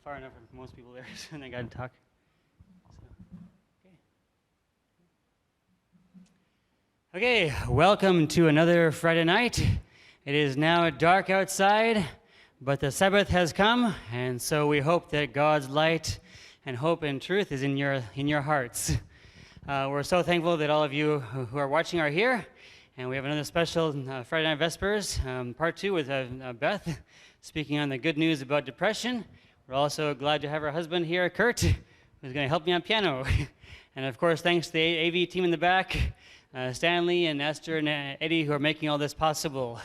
far enough for most people there, so they got to talk. Okay, welcome to another Friday night. It is now dark outside, but the Sabbath has come, and so we hope that God's light and hope and truth is in your hearts. We're so thankful that all of you who are watching are here, and we have another special Friday Night Vespers, part 2 with Beth, speaking on the good news about depression. We're also glad to have our husband here, Kurt, who's going to help me on piano. And of course, thanks to the AV team in the back, Stanley and Esther and Eddie, who are making all this possible.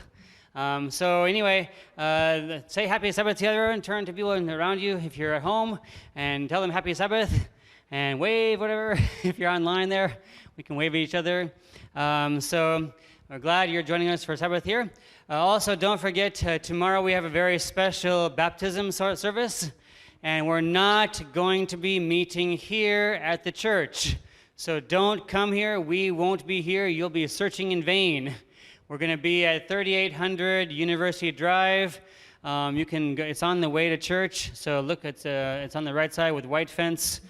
So anyway, say Happy Sabbath together and turn to people around you if you're at home and tell them Happy Sabbath and wave, whatever. If you're online there, we can wave at each other. So we're glad you're joining us for Sabbath here. Also, don't forget, tomorrow we have a very special baptism service, and we're not going to be meeting here at the church. So don't come here. We won't be here. You'll be searching in vain. We're going to be at 3800 University Drive. You can go, it's on the way to church. So look, it's on the right side with white fence.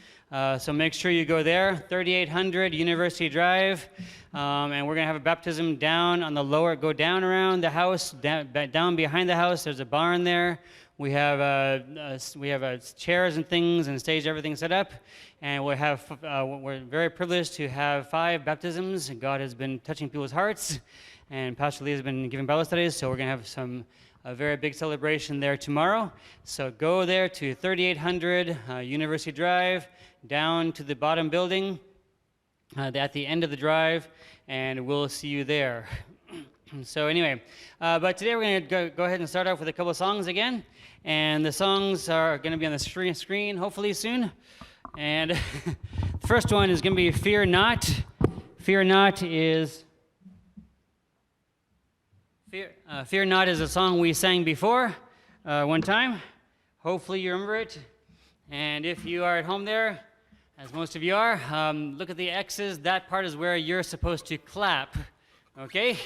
So make sure you go there, 3800 University Drive. And we're going to have a baptism down on the lower, go down around the house, down behind the house. There's a barn there. We have chairs and things and stage, everything set up. And we're very privileged to have 5 baptisms. God has been touching people's hearts. And Pastor Lee has been giving Bible studies. So we're going to have a very big celebration there tomorrow. So go there to 3800 University Drive, down to the bottom building at the end of the drive, and we'll see you there. So anyway, but today we're going to go ahead and start off with a couple of songs again. And the songs are going to be on the screen hopefully soon. And the first one is going to be Fear Not. Fear Not is a song we sang before one time. Hopefully you remember it. And if you are at home there, as most of you are, look at the X's. That part is where you're supposed to clap. Okay?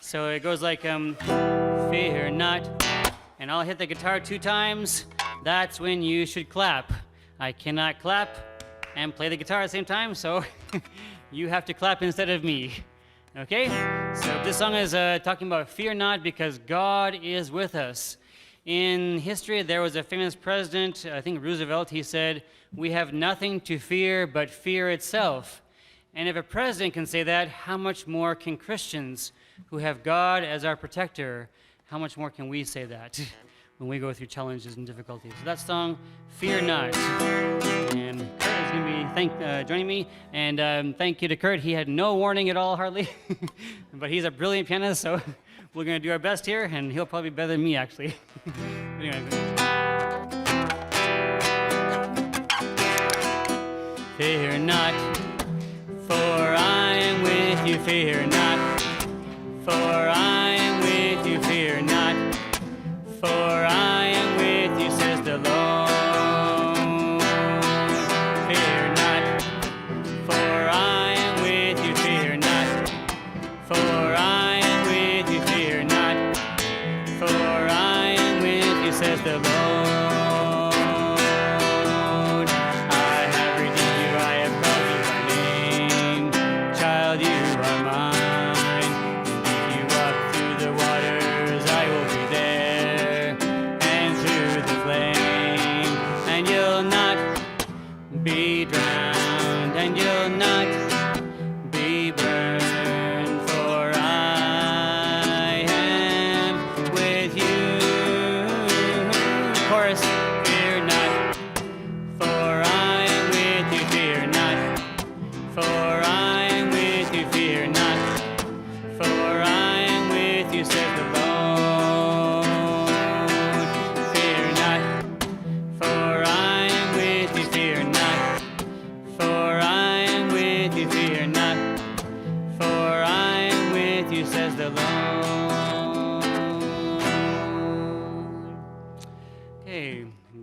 So it goes like, fear not. And I'll hit the guitar 2 times. That's when you should clap. I cannot clap and play the guitar at the same time, so you have to clap instead of me. Okay? So this song is talking about fear not because God is with us. In history, there was a famous president, I think Roosevelt, he said, "We have nothing to fear but fear itself." And if a president can say that, how much more can Christians who have God as our protector, how much more can we say that when we go through challenges and difficulties? So that song, Fear Not. And Kurt is going to be joining me. And thank you to Kurt. He had no warning at all, hardly. But he's a brilliant pianist, so we're going to do our best here, and he'll probably be better than me, actually. Anyway. Fear not, for I am with you. Fear not, for I am with you. Fear not, for I am with you, says the Lord. Fear not, for I am with you. Fear not, for I am with you. Fear not, for I am with you, says the Lord.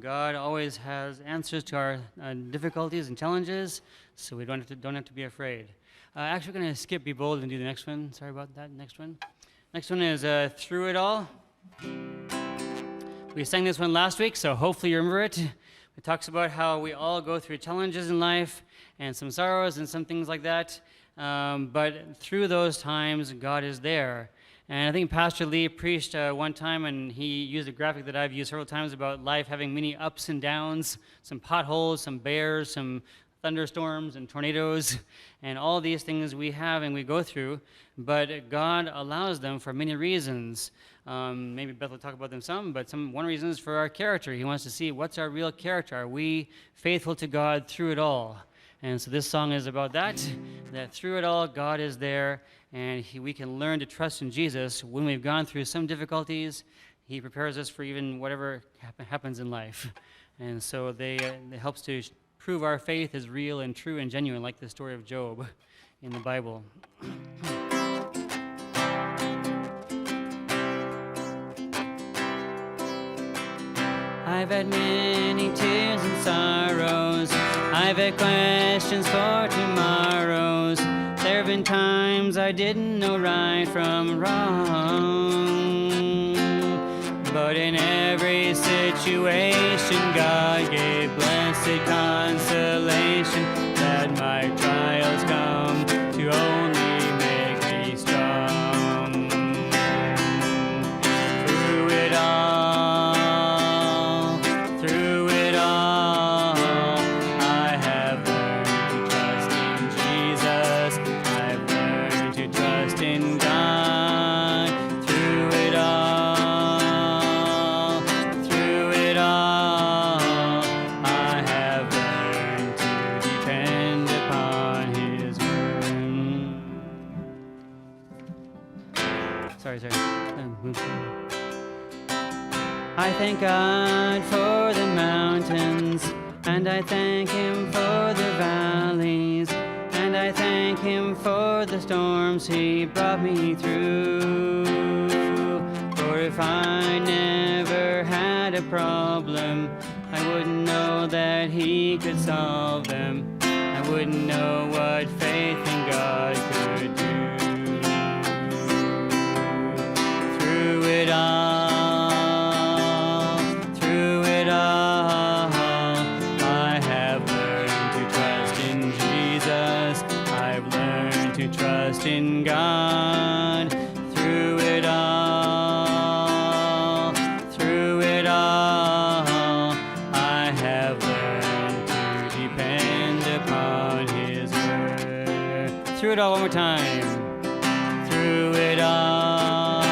God always has answers to our difficulties and challenges, so we don't have to be afraid. Actually, we're going to skip Be Bold and do the next one. Sorry about that. Next one. Next one is Through It All. We sang this one last week, so hopefully you remember it. It talks about how we all go through challenges in life and some sorrows and some things like that. But through those times, God is there. And I think Pastor Lee preached one time, and he used a graphic that I've used several times about life having many ups and downs, some potholes, some bears, some thunderstorms and tornadoes, and all these things we have and we go through. But God allows them for many reasons. Maybe Beth will talk about them some, but one reason is for our character. He wants to see what's our real character. Are we faithful to God through it all? And so this song is about that through it all, God is there, and we can learn to trust in Jesus. When we've gone through some difficulties, he prepares us for even whatever happens in life. And so it helps to prove our faith is real and true and genuine, like the story of Job in the Bible. I've had many tears and sorrows. I've had questions for tomorrows. There have been times I didn't know right from wrong. But in every situation, God gave blessed consolation that my trials come to only make me strong. Through it all, I have learned to trust in Jesus. I've learned to trust in God. Through it all, I have learned to depend upon His word. Sorry. I thank God for the mountains, and I thank Him for the valleys, and I thank Him for the storms He brought me through. For if I never had a problem, I wouldn't know that He could solve them. I wouldn't know what faith in God could do. Through it all, I have learned to trust in Jesus. I've learned to trust in God. Through it all, I have learned to depend upon His word. Through it all, one more time. Through it all,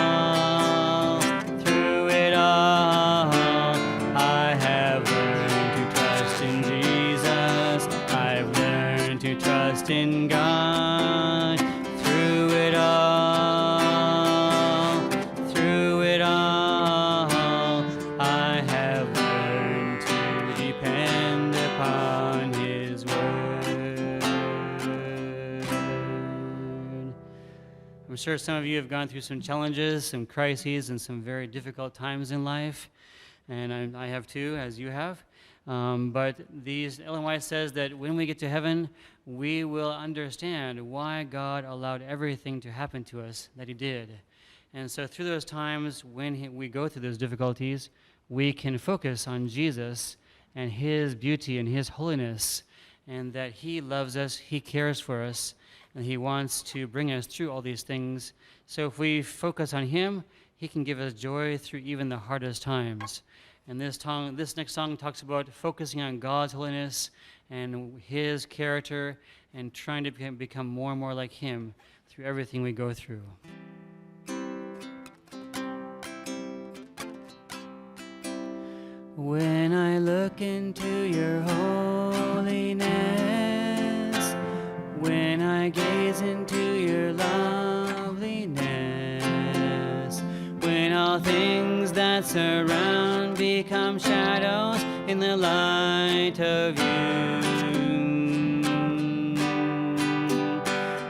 I have learned to trust in Jesus. I've learned to trust in God. Through it all, I have learned to depend upon His word. I'm sure some of you have gone through some challenges, some crises, and some very difficult times in life, and I have too, as you have. But Ellen White says that when we get to heaven, we will understand why God allowed everything to happen to us that He did. And so through those times when we go through those difficulties, we can focus on Jesus and His beauty and His holiness, and that He loves us, He cares for us, and He wants to bring us through all these things. So if we focus on Him, He can give us joy through even the hardest times. And this next song talks about focusing on God's holiness and His character and trying to become more and more like Him through everything we go through. When I look into your holiness, when I gaze into your loveliness, when all things that surround become shadows in the light of you,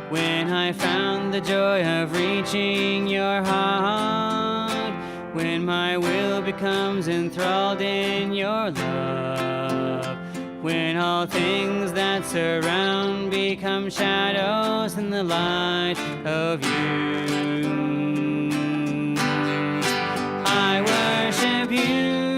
when I found the joy of reaching your heart, when my will becomes enthralled in your love, when all things that surround become shadows in the light of you, I worship you.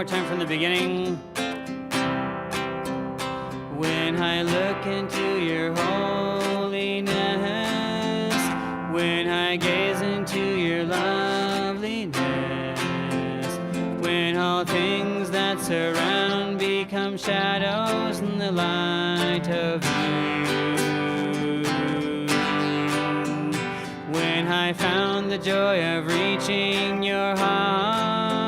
more time from the beginning. When I look into your holiness, when I gaze into your loveliness, when all things that surround become shadows in the light of you, when I found the joy of reaching your heart,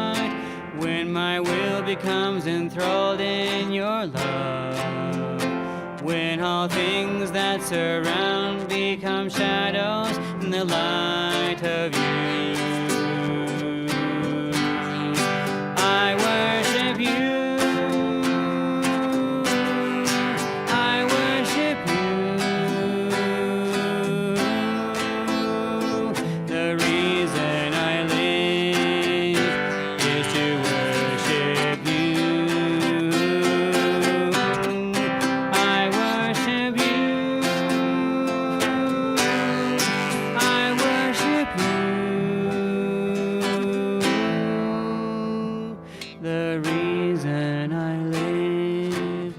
when my will becomes enthralled in your love, when all things that surround become shadows in the light of you, I worship you. I worship you. The reason I live is to worship you. I worship you. I worship you. The reason I live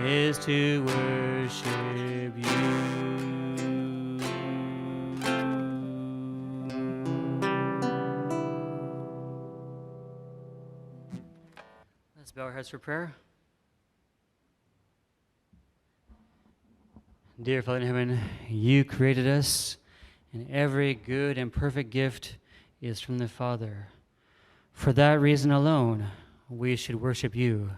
is to worship you. Let's bow our heads for prayer. Dear Father in heaven, you created us, and every good and perfect gift is from the Father. For that reason alone, we should worship you.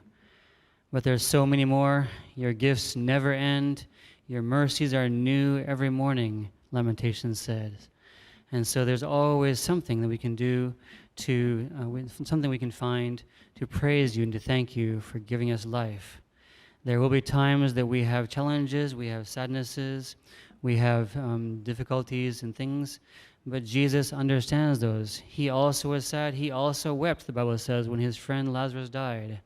But there's so many more. Your gifts never end. Your mercies are new every morning, Lamentations says. And so there's always something that we can do something we can find to praise you and to thank you for giving us life. There will be times that we have challenges, we have sadnesses, we have difficulties and things, but Jesus understands those. He also was sad. He also wept, the Bible says, when his friend Lazarus died.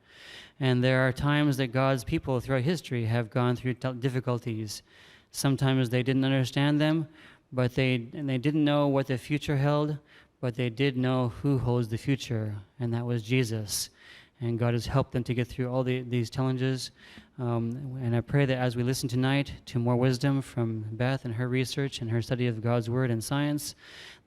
And there are times that God's people throughout history have gone through difficulties. Sometimes they didn't understand them, but they didn't know what the future held, but they did know who holds the future, and that was Jesus. And God has helped them to get through all these challenges. And I pray that as we listen tonight to more wisdom from Beth and her research and her study of God's Word and science,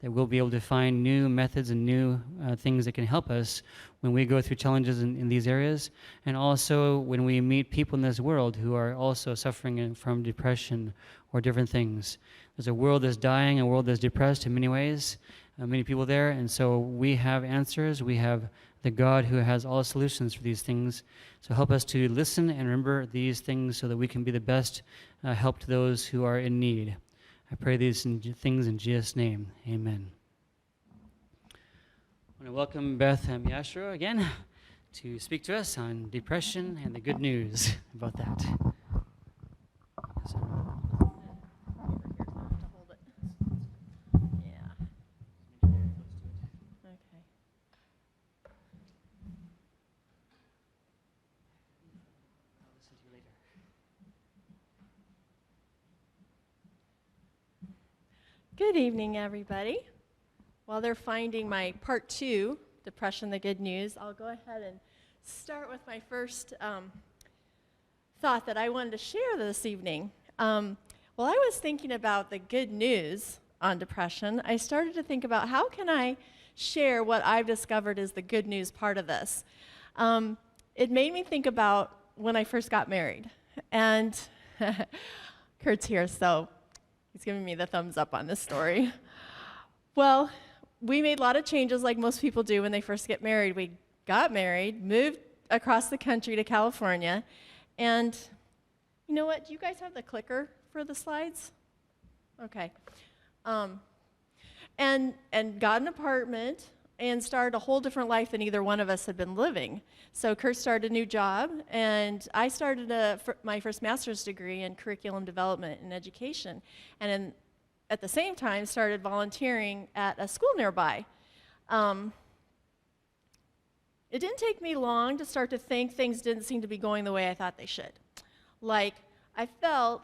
that we'll be able to find new methods and new things that can help us when we go through challenges in these areas, and also when we meet people in this world who are also suffering from depression or different things. There's a world that's dying, a world that's depressed in many ways, many people there, and so we have answers. We have the God who has all solutions for these things. So help us to listen and remember these things so that we can be the best help to those who are in need. I pray these things in Jesus' name. Amen. I want to welcome Beth and Miyashiro again to speak to us on depression and the good news about that. Good evening, everybody. While they're finding my part 2, Depression, the Good News, I'll go ahead and start with my first thought that I wanted to share this evening. While I was thinking about the good news on depression, I started to think about how can I share what I've discovered is the good news part of this. It made me think about when I first got married. And Kurt's here, so he's giving me the thumbs up on this story. Well, we made a lot of changes like most people do when they first get married. We got married, moved across the country to California, and you know what? Do you guys have the clicker for the slides? Okay. And got an apartment and started a whole different life than either one of us had been living. So Kurt started a new job, and I started my first master's degree in curriculum development and education, and at the same time started volunteering at a school nearby. It didn't take me long to start to think things didn't seem to be going the way I thought they should. Like, I felt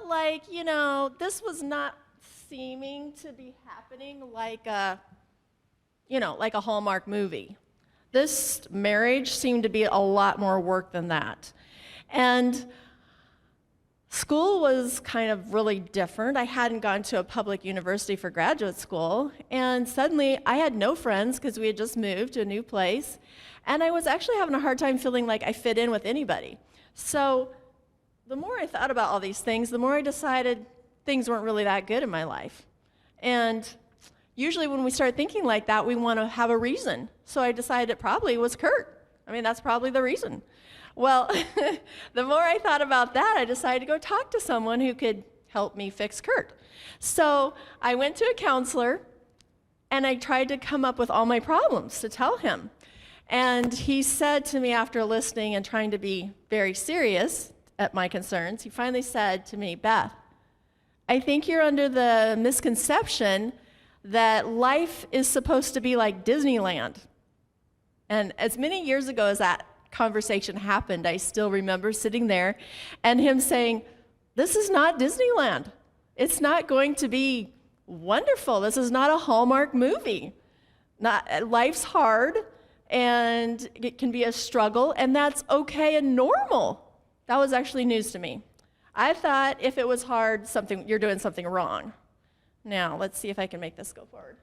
like, you know, this was not seeming to be happening like like a Hallmark movie. This marriage seemed to be a lot more work than that. And school was kind of really different. I hadn't gone to a public university for graduate school, and suddenly I had no friends because we had just moved to a new place, and I was actually having a hard time feeling like I fit in with anybody. So the more I thought about all these things, the more I decided things weren't really that good in my life. And usually when we start thinking like that, we want to have a reason. So I decided it probably was Kurt. I mean, that's probably the reason. Well, the more I thought about that, I decided to go talk to someone who could help me fix Kurt. So I went to a counselor, and I tried to come up with all my problems to tell him. And he said to me, after listening and trying to be very serious at my concerns, he finally said to me, Beth, I think you're under the misconception that life is supposed to be like Disneyland. And as many years ago as that conversation happened, I still remember sitting there and him saying, this is not Disneyland. It's not going to be wonderful. This is not a Hallmark movie. Life's hard, and it can be a struggle, and that's okay and normal. That was actually news to me. I thought if it was hard, you're doing something wrong. Now, let's see if I can make this go forward.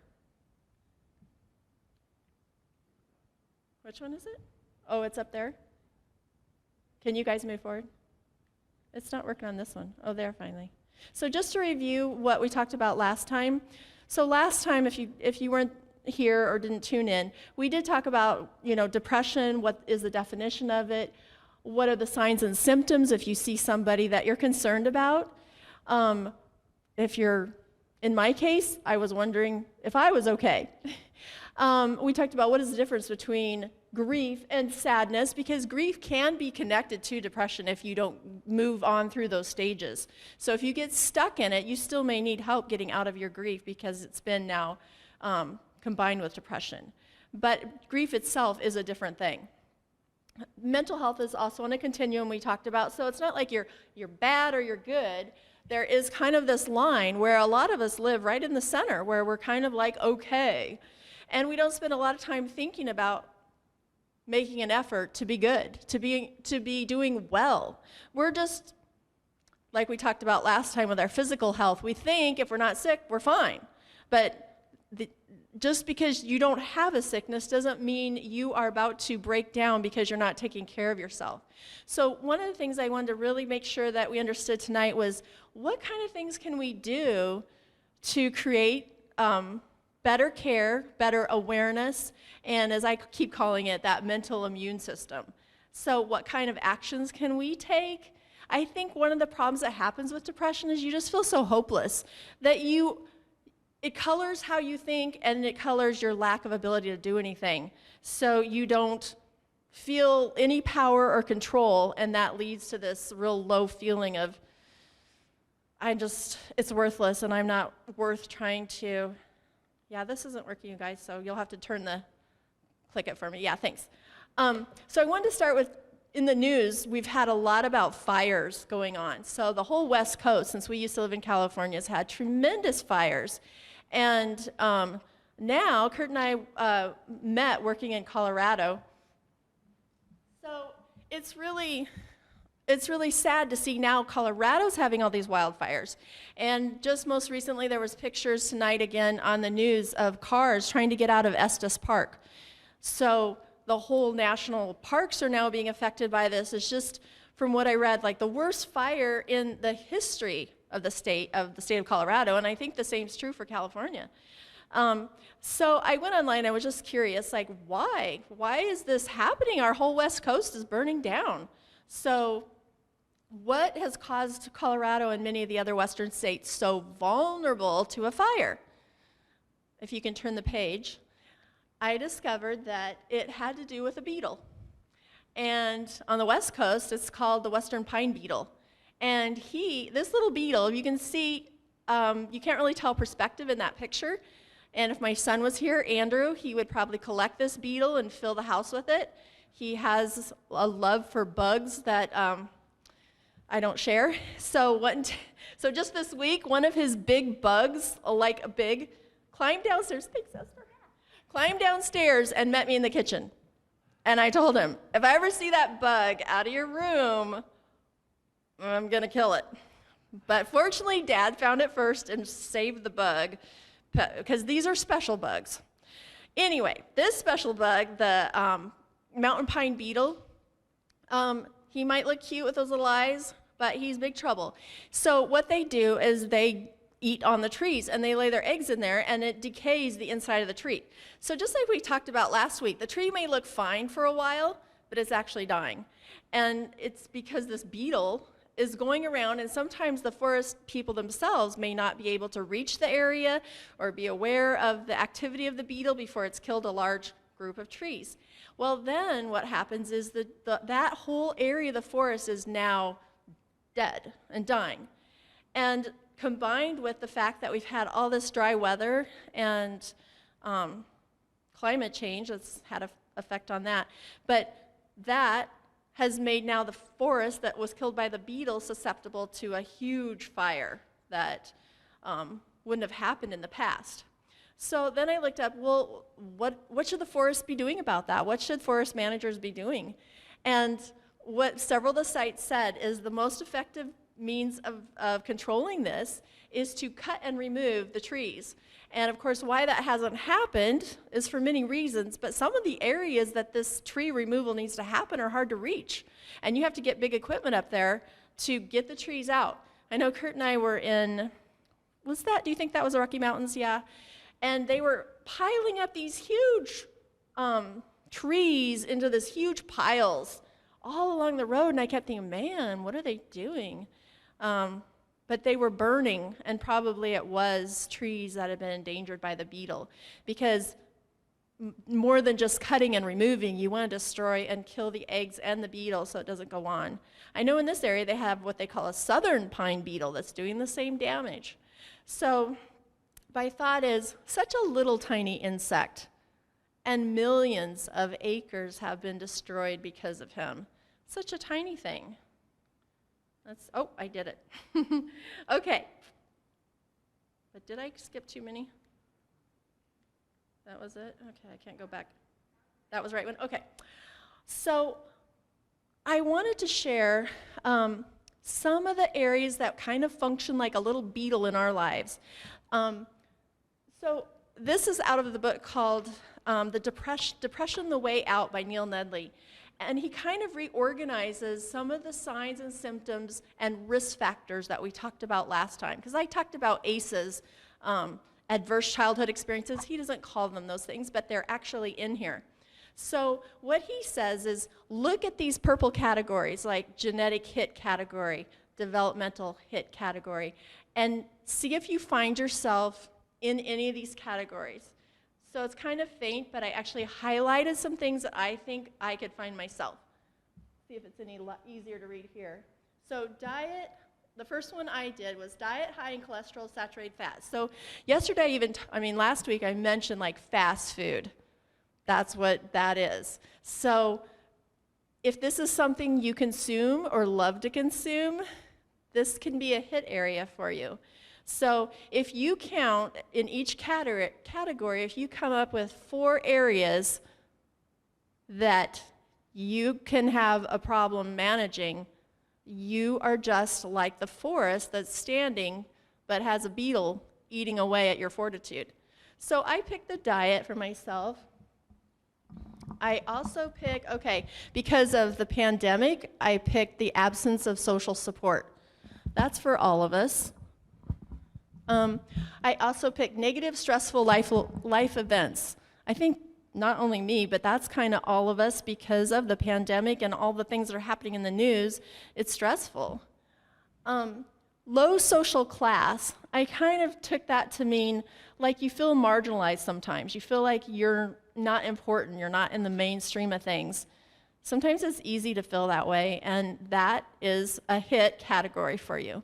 Which one is it? Oh, it's up there? Can you guys move forward? It's not working on this one. Oh, there, finally. So just to review what we talked about last time. So last time, if you weren't here or didn't tune in, we did talk about, depression, what is the definition of it, what are the signs and symptoms if you see somebody that you're concerned about. In my case, I was wondering if I was okay. We talked about what is the difference between grief and sadness, because grief can be connected to depression if you don't move on through those stages. So if you get stuck in it, you still may need help getting out of your grief because it's been now combined with depression. But grief itself is a different thing. Mental health is also on a continuum we talked about, so it's not like you're bad or you're good. There is kind of this line where a lot of us live right in the center, where we're kind of like okay, and we don't spend a lot of time thinking about making an effort to be good, to be doing well. We're just, like we talked about last time with our physical health, we think if we're not sick, we're fine. But just because you don't have a sickness doesn't mean you are about to break down because you're not taking care of yourself. So one of the things I wanted to really make sure that we understood tonight was what kind of things can we do to create better care, better awareness, and as I keep calling it, that mental immune system. So what kind of actions can we take? I think one of the problems that happens with depression is you just feel so hopeless that it colors how you think, and it colors your lack of ability to do anything. So you don't feel any power or control, and that leads to this real low feeling of, it's worthless, and I'm not worth trying to. Yeah, this isn't working, you guys, so you'll have to click it for me. Yeah, thanks. So I wanted to start with, in the news, we've had a lot about fires going on. So the whole West Coast, since we used to live in California, has had tremendous fires. And now, Kurt and I met working in Colorado. So it's really sad to see now Colorado's having all these wildfires. And just most recently, there was pictures tonight again on the news of cars trying to get out of Estes Park. So the whole national parks are now being affected by this. It's just, from what I read, like the worst fire in the history of the state of Colorado, and I think the same is true for California. So I went online, I was just curious, like why? Why is this happening? Our whole West Coast is burning down. So what has caused Colorado and many of the other western states so vulnerable to a fire? If you can turn the page, I discovered that it had to do with a beetle. And on the West Coast, it's called the western pine beetle. And this little beetle, you can see, you can't really tell perspective in that picture. And if my son was here, Andrew, he would probably collect this beetle and fill the house with it. He has a love for bugs that I don't share. So just this week, one of his big bugs, climbed downstairs. Thanks, Esther. climbed downstairs and met me in the kitchen. And I told him, if I ever see that bug out of your room, I'm going to kill it. But fortunately, Dad found it first and saved the bug, because these are special bugs. Anyway, this special bug, the mountain pine beetle, he might look cute with those little eyes, but he's big trouble. So what they do is they eat on the trees, and they lay their eggs in there, and it decays the inside of the tree. So just like we talked about last week, the tree may look fine for a while, but it's actually dying. And it's because this beetle is going around, and sometimes the forest people themselves may not be able to reach the area or be aware of the activity of the beetle before it's killed a large group of trees. Well, then what happens is that whole area of the forest is now dead and dying. And combined with the fact that we've had all this dry weather and climate change that's had an effect on that, but that has made now the forest that was killed by the beetle susceptible to a huge fire that wouldn't have happened in the past. So then I looked up, well, what should the forest be doing about that? What should forest managers be doing? And what several of the sites said is the most effective means of controlling this is to cut and remove the trees. And of course, why that hasn't happened is for many reasons, but some of the areas that this tree removal needs to happen are hard to reach. And you have to get big equipment up there to get the trees out. I know Kurt and I were in, do you think that was the Rocky Mountains? Yeah. And they were piling up these huge trees into this huge piles all along the road, and I kept thinking, man, what are they doing? But they were burning, and probably it was trees that had been endangered by the beetle, because more than just cutting and removing, you want to destroy and kill the eggs and the beetle so it doesn't go on. I know in this area they have what they call a southern pine beetle that's doing the same damage. So my thought is, such a little tiny insect, and millions of acres have been destroyed because of him. Such a tiny thing. Oh, I did it. Okay. But did I skip too many? That was it? Okay, I can't go back. That was the right one? Okay. So I wanted to share some of the areas that kind of function like a little beetle in our lives. So this is out of the book called The Depression, The Way Out by Neil Nedley. And he kind of reorganizes some of the signs and symptoms and risk factors that we talked about last time. Because I talked about ACEs, adverse childhood experiences. He doesn't call them those things, but they're actually in here. So what he says is, look at these purple categories, like genetic hit category, developmental hit category, and see if you find yourself in any of these categories. So it's kind of faint, but I actually highlighted some things that I think I could find myself. See if it's any easier to read here. So diet, the first one I did was diet high in cholesterol, saturated fats. So yesterday, last week I mentioned like fast food. That's what that is. So if this is something you consume or love to consume, this can be a hit area for you. So if you count in each category, if you come up with 4 areas that you can have a problem managing, you are just like the forest that's standing but has a beetle eating away at your fortitude. So I picked the diet for myself. I also picked, because of the pandemic, I picked the absence of social support. That's for all of us. I also picked negative, stressful life events. I think not only me, but that's kind of all of us because of the pandemic and all the things that are happening in the news. It's stressful. Low social class, I kind of took that to mean like you feel marginalized sometimes. You feel like you're not important, you're not in the mainstream of things. Sometimes it's easy to feel that way, and that is a hit category for you.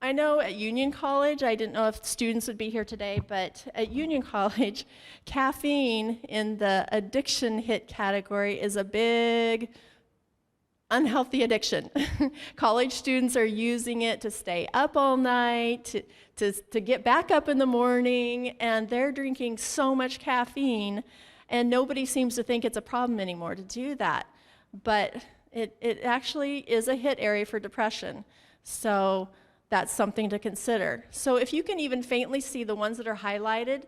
I know at Union College, I didn't know if students would be here today, but at Union College, caffeine in the addiction hit category is a big unhealthy addiction. College students are using it to stay up all night, to get back up in the morning, and they're drinking so much caffeine, and nobody seems to think it's a problem anymore to do that. But it actually is a hit area for depression. So that's something to consider. So if you can even faintly see the ones that are highlighted,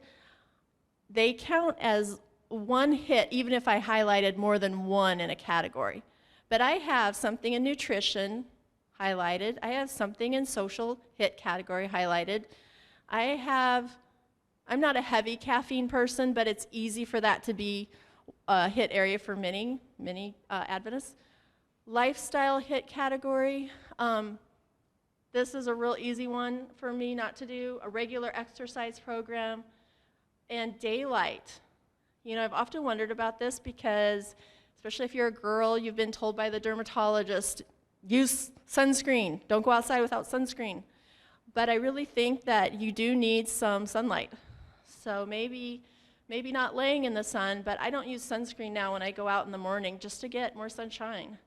they count as one hit, even if I highlighted more than one in a category. But I have something in nutrition highlighted. I have something in social hit category highlighted. I'm not a heavy caffeine person, but it's easy for that to be a hit area for many Adventists. Lifestyle hit category. This is a real easy one for me not to do. A regular exercise program. And daylight. You know, I've often wondered about this because, especially if you're a girl, you've been told by the dermatologist, use sunscreen. Don't go outside without sunscreen. But I really think that you do need some sunlight. So maybe not laying in the sun, but I don't use sunscreen now when I go out in the morning just to get more sunshine.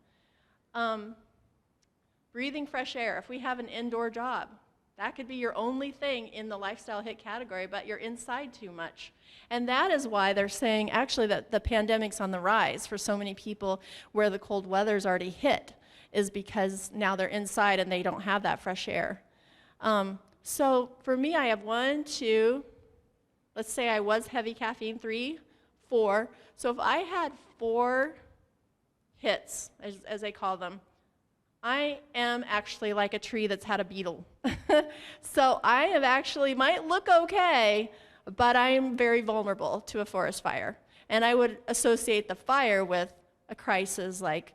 Breathing fresh air. If we have an indoor job, that could be your only thing in the lifestyle hit category, but you're inside too much. And that is why they're saying actually that the pandemic's on the rise for so many people where the cold weather's already hit, is because now they're inside and they don't have that fresh air. So for me, I have 1, 2, let's say I was heavy caffeine, 3, 4. So if I had 4 hits, as they call them, I am actually like a tree that's had a beetle. So I have actually, might look okay, but I am very vulnerable to a forest fire. And I would associate the fire with a crisis like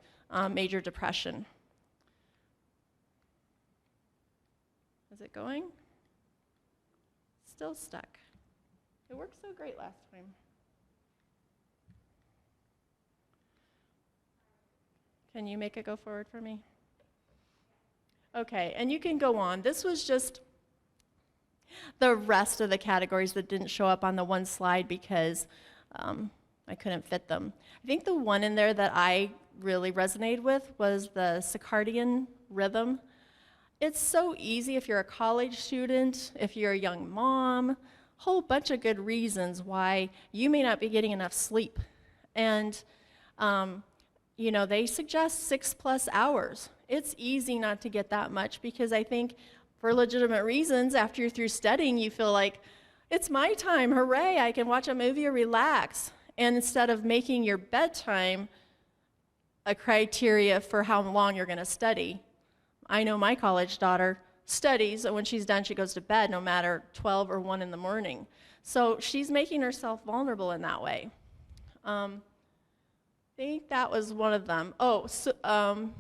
major depression. Is it going? Still stuck. It worked so great last time. Can you make it go forward for me? Okay, and you can go on. This was just the rest of the categories that didn't show up on the one slide because I couldn't fit them. I think the one in there that I really resonated with was the circadian rhythm. It's so easy if you're a college student, if you're a young mom, whole bunch of good reasons why you may not be getting enough sleep. And you know, they suggest 6+ hours. It's easy not to get that much because I think for legitimate reasons, after you're through studying, you feel like, it's my time, hooray, I can watch a movie or relax. And instead of making your bedtime a criteria for how long you're going to study, I know my college daughter studies, and when she's done, she goes to bed no matter 12 or 1 in the morning. So she's making herself vulnerable in that way. I think that was one of them. Oh, so,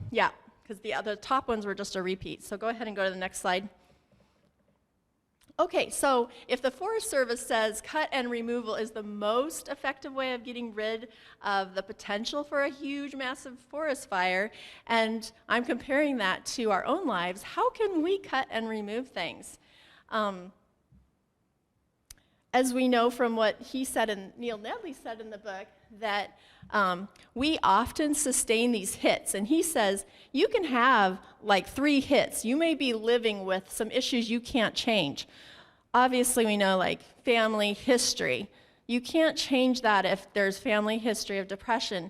yeah, because the other top ones were just a repeat. So go ahead and go to the next slide. Okay, so if the Forest Service says cut and removal is the most effective way of getting rid of the potential for a huge, massive forest fire, and I'm comparing that to our own lives, how can we cut and remove things? As we know from what he said and Neil Nedley said in the book, that we often sustain these hits. And he says, you can have like 3 hits. You may be living with some issues you can't change. Obviously, we know like family history. You can't change that if there's family history of depression.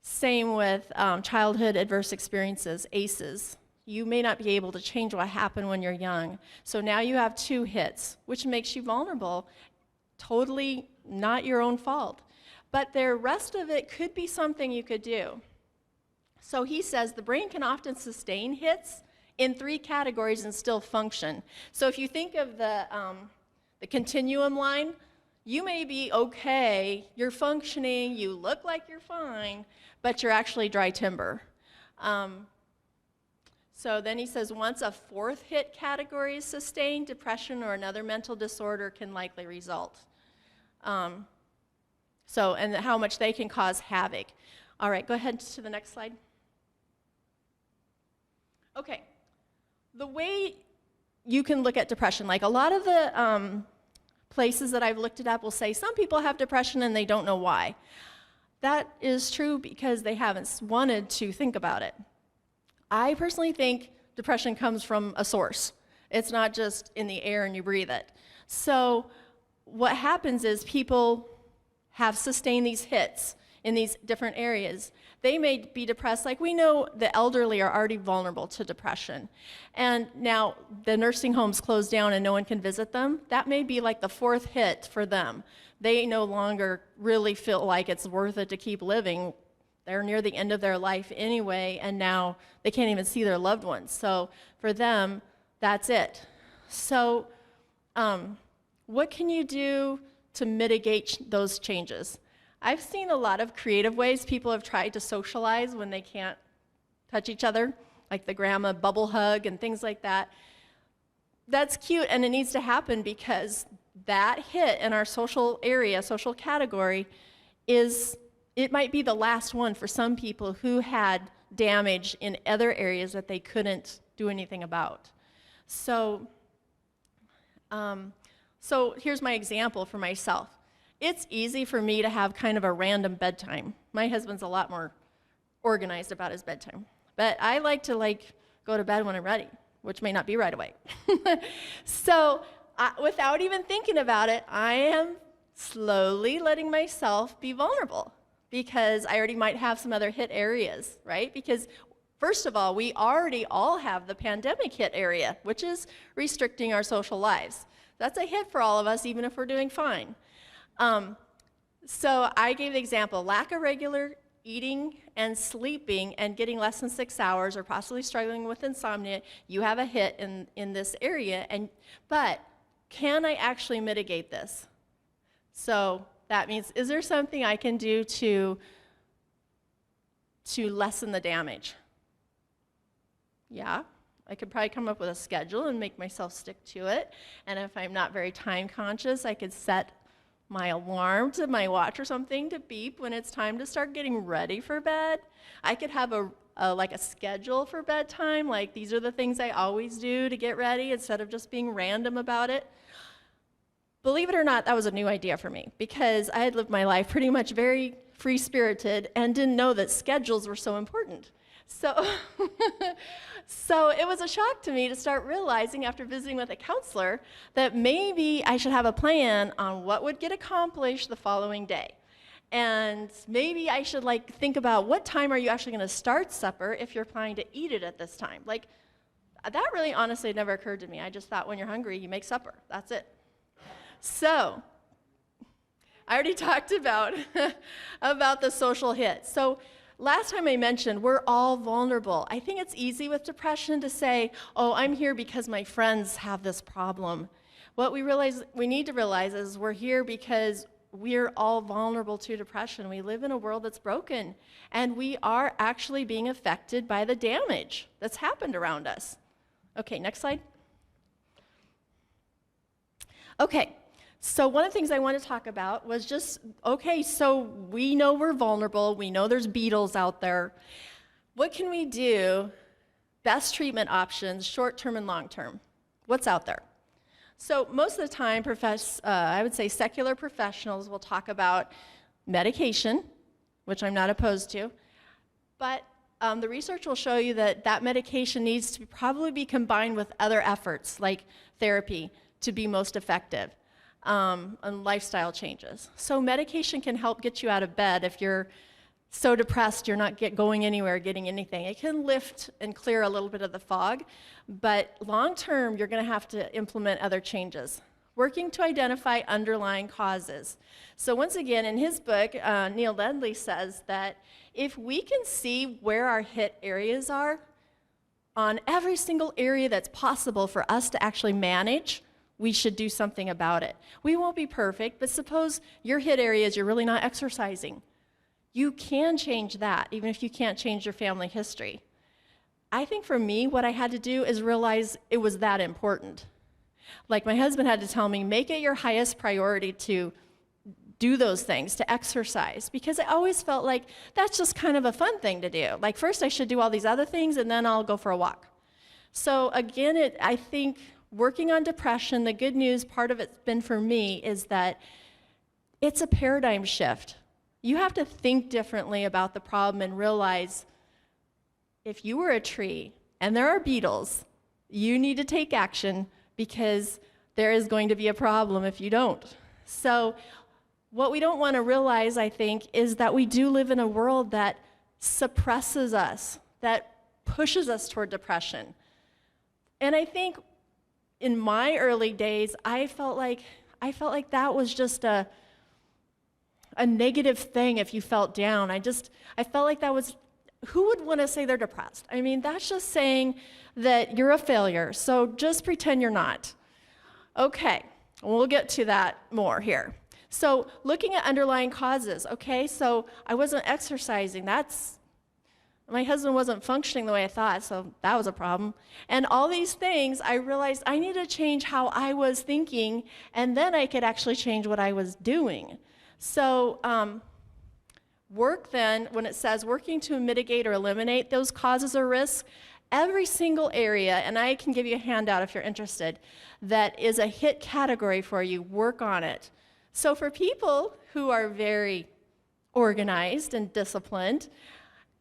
Same with childhood adverse experiences, ACEs. You may not be able to change what happened when you're young. So now you have 2 hits, which makes you vulnerable. Totally not your own fault. But the rest of it could be something you could do. So he says the brain can often sustain hits in 3 categories and still function. So if you think of the continuum line, you may be okay, you're functioning, you look like you're fine, but you're actually dry timber. So then he says once a 4th hit category is sustained, depression or another mental disorder can likely result. And how much they can cause havoc. All right, go ahead to the next slide. Okay, the way you can look at depression, like a lot of the places that I've looked it up will say some people have depression and they don't know why. that is true because they haven't wanted to think about it. I personally think depression comes from a source. It's not just in the air and you breathe it. So what happens is people have sustained these hits in these different areas. They may be depressed. Like we know the elderly are already vulnerable to depression. And now the nursing homes closed down and no one can visit them. That may be like the fourth hit for them. They no longer really feel like it's worth it to keep living. They're near the end of their life anyway, and now they can't even see their loved ones. So for them, that's it. So what can you do to mitigate those changes? I've seen a lot of creative ways people have tried to socialize when they can't touch each other, like the grandma bubble hug and things like that. That's cute, and it needs to happen because that hit in our social area, social category, it might be the last one for some people who had damage in other areas that they couldn't do anything about. So here's my example for myself. It's easy for me to have kind of a random bedtime. My husband's a lot more organized about his bedtime. But I like to go to bed when I'm ready, which may not be right away. So without even thinking about it, I am slowly letting myself be vulnerable because I already might have some other hit areas, right? Because first of all, we already all have the pandemic hit area, which is restricting our social lives. That's a hit for all of us, even if we're doing fine. So I gave the example, lack of regular eating and sleeping and getting less than 6 hours or possibly struggling with insomnia, you have a hit in this area. But can I actually mitigate this? So that means, is there something I can do to lessen the damage? Yeah, I could probably come up with a schedule and make myself stick to it. And if I'm not very time conscious, I could set my alarm to my watch or something to beep when it's time to start getting ready for bed. I could have a schedule for bedtime, like these are the things I always do to get ready instead of just being random about it. Believe it or not, that was a new idea for me because I had lived my life pretty much very free-spirited and didn't know that schedules were so important. So, so it was a shock to me to start realizing after visiting with a counselor that maybe I should have a plan on what would get accomplished the following day. And maybe I should think about what time are you actually going to start supper if you're planning to eat it at this time. That really honestly never occurred to me. I just thought when you're hungry, you make supper. That's it. So I already talked about, about the social hit. So last time I mentioned, we're all vulnerable. I think it's easy with depression to say, oh, I'm here because my friends have this problem. What we need to realize is we're here because we're all vulnerable to depression. We live in a world that's broken, and we are actually being affected by the damage that's happened around us. Okay, next slide. Okay. So one of the things I want to talk about was just, okay, so we know we're vulnerable. We know there's beetles out there. What can we do? Best treatment options, short-term and long-term. What's out there? So most of the time, I would say secular professionals will talk about medication, which I'm not opposed to, but the research will show you that that medication needs to probably be combined with other efforts, like therapy, to be most effective. And lifestyle changes. So medication can help get you out of bed if you're so depressed you're not going anywhere, getting anything. It can lift and clear a little bit of the fog, but long term you're going to have to implement other changes. Working to identify underlying causes. So once again, in his book, Neil Ledley says that if we can see where our hit areas are, on every single area that's possible for us to actually manage, we should do something about it. We won't be perfect, but suppose your hit area is you're really not exercising. You can change that, even if you can't change your family history. I think for me, what I had to do is realize it was that important. Like my husband had to tell me, make it your highest priority to do those things, to exercise, because I always felt like that's just kind of a fun thing to do. Like first I should do all these other things and then I'll go for a walk. So again, I think working on depression, the good news, part of it's been for me, is that it's a paradigm shift. You have to think differently about the problem and realize if you were a tree and there are beetles, you need to take action because there is going to be a problem if you don't. So what we don't want to realize, I think, is that we do live in a world that suppresses us, that pushes us toward depression. And I think in my early days, I felt like that was just a negative thing if you felt down. I felt like that was, who would want to say they're depressed? I mean, that's just saying that you're a failure, so just pretend you're not. Okay, we'll get to that more here. So looking at underlying causes, okay, so I wasn't exercising. My husband wasn't functioning the way I thought, so that was a problem. And all these things, I realized I needed to change how I was thinking, and then I could actually change what I was doing. So work then, when it says working to mitigate or eliminate those causes or risks, every single area, and I can give you a handout if you're interested, that is a hit category for you, work on it. So for people who are very organized and disciplined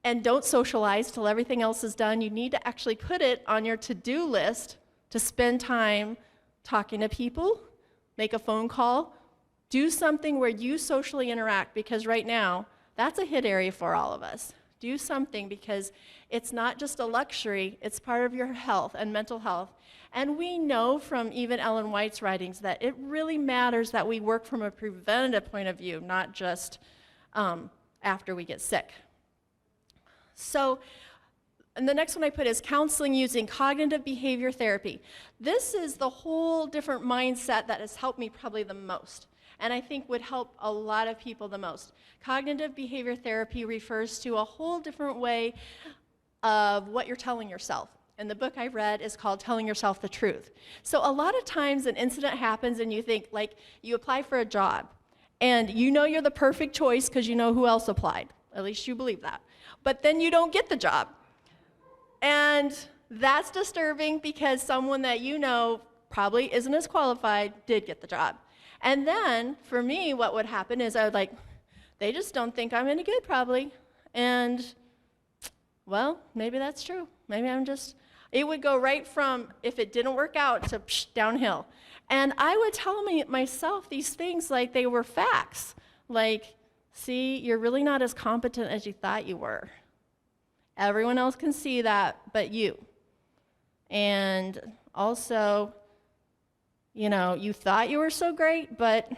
and don't socialize till everything else is done, you need to actually put it on your to-do list to spend time talking to people, make a phone call, do something where you socially interact, because right now, that's a hit area for all of us. Do something because it's not just a luxury, it's part of your health and mental health. And we know from even Ellen White's writings that it really matters that we work from a preventative point of view, not just after we get sick. So, and the next one I put is counseling using cognitive behavior therapy. This is the whole different mindset that has helped me probably the most, and I think would help a lot of people the most. Cognitive behavior therapy refers to a whole different way of what you're telling yourself. And the book I read is called Telling Yourself the Truth. So a lot of times an incident happens and you think, like, you apply for a job, and you know you're the perfect choice because you know who else applied. At least you believe that. But then you don't get the job. And that's disturbing because someone that you know probably isn't as qualified did get the job. And then, for me, what would happen is I would like, they just don't think I'm any good probably. And, well, maybe that's true. Maybe it would go right from, if it didn't work out, to downhill. And I would tell myself these things like they were facts. Like, see, you're really not as competent as you thought you were. Everyone else can see that but you. And also, you know, you thought you were so great, but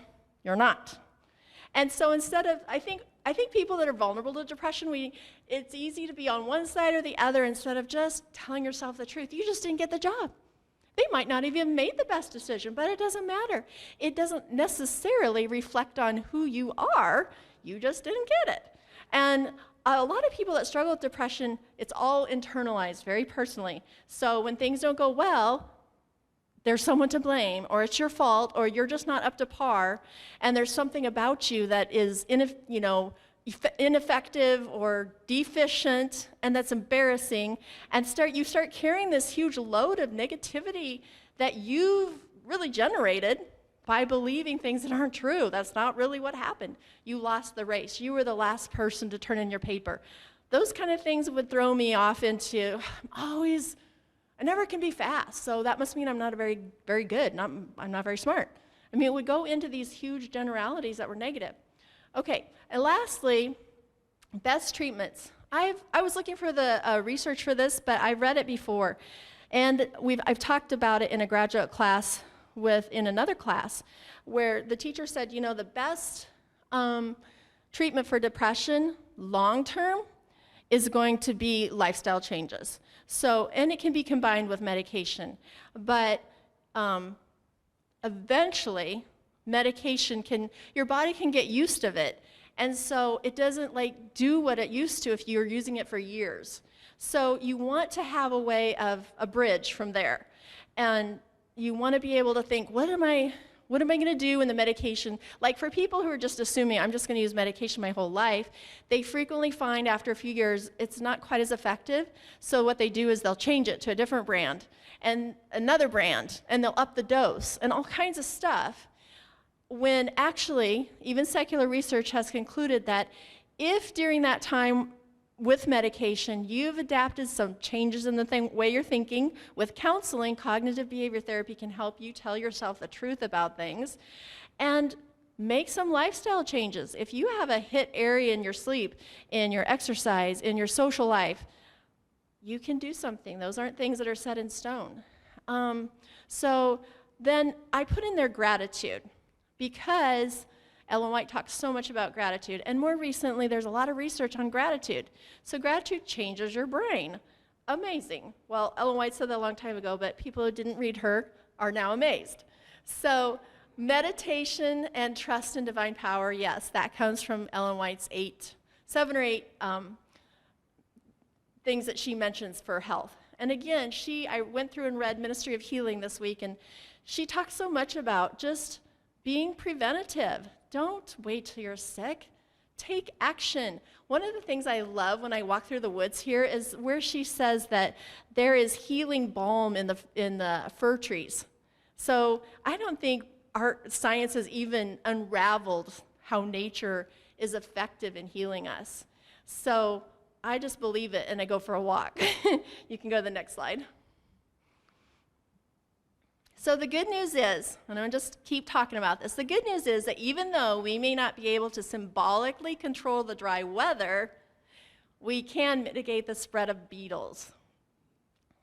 you're not. And so instead of, I think people that are vulnerable to depression, it's easy to be on one side or the other instead of just telling yourself the truth. You just didn't get the job. They might not even have made the best decision, but it doesn't matter. It doesn't necessarily reflect on who you are. You just didn't get it. And a lot of people that struggle with depression, it's all internalized very personally. So when things don't go well, there's someone to blame, or it's your fault, or you're just not up to par, and there's something about you that is ineffective or deficient, and that's embarrassing, and you start carrying this huge load of negativity that you've really generated by believing things that aren't true. That's not really what happened. You lost the race. You were the last person to turn in your paper. Those kind of things would throw me off into, I never can be fast, so that must mean I'm not very, very good. I'm not very smart. I mean, it would go into these huge generalities that were negative. Okay, and lastly, best treatments. I was looking for the research for this, but I read it before, and I've talked about it in a graduate class in another class, where the teacher said, you know, the best treatment for depression long-term is going to be lifestyle changes. So, and it can be combined with medication, but eventually your body can get used to it, and so it doesn't like do what it used to if you're using it for years. So you want to have a way of a bridge from there, and you want to be able to think, what am I going to do in the medication? Like for people who are just assuming I'm just going to use medication my whole life, they frequently find after a few years it's not quite as effective. So what they do is they'll change it to a different brand and another brand, and they'll up the dose and all kinds of stuff. when actually, even secular research has concluded that if during that time with medication, you've adapted some changes in the way you're thinking, with counseling, cognitive behavior therapy can help you tell yourself the truth about things, and make some lifestyle changes. If you have a hit area in your sleep, in your exercise, in your social life, you can do something. Those aren't things that are set in stone. So then I put in there gratitude, because Ellen White talks so much about gratitude, and more recently there's a lot of research on gratitude. So gratitude changes your brain. Amazing. Well, Ellen White said that a long time ago, but people who didn't read her are now amazed. So meditation and trust in divine power, yes, that comes from Ellen White's 7 or 8 things that she mentions for health. And again, I went through and read Ministry of Healing this week, and she talks so much about just being preventative. Don't wait till you're sick. Take action. One of the things I love when I walk through the woods here is where she says that there is healing balm in the fir trees. So I don't think our science has even unraveled how nature is effective in healing us. So I just believe it, and I go for a walk. You can go to the next slide. So the good news is, and I'm going to just keep talking about this, the good news is that even though we may not be able to symbolically control the dry weather, we can mitigate the spread of beetles.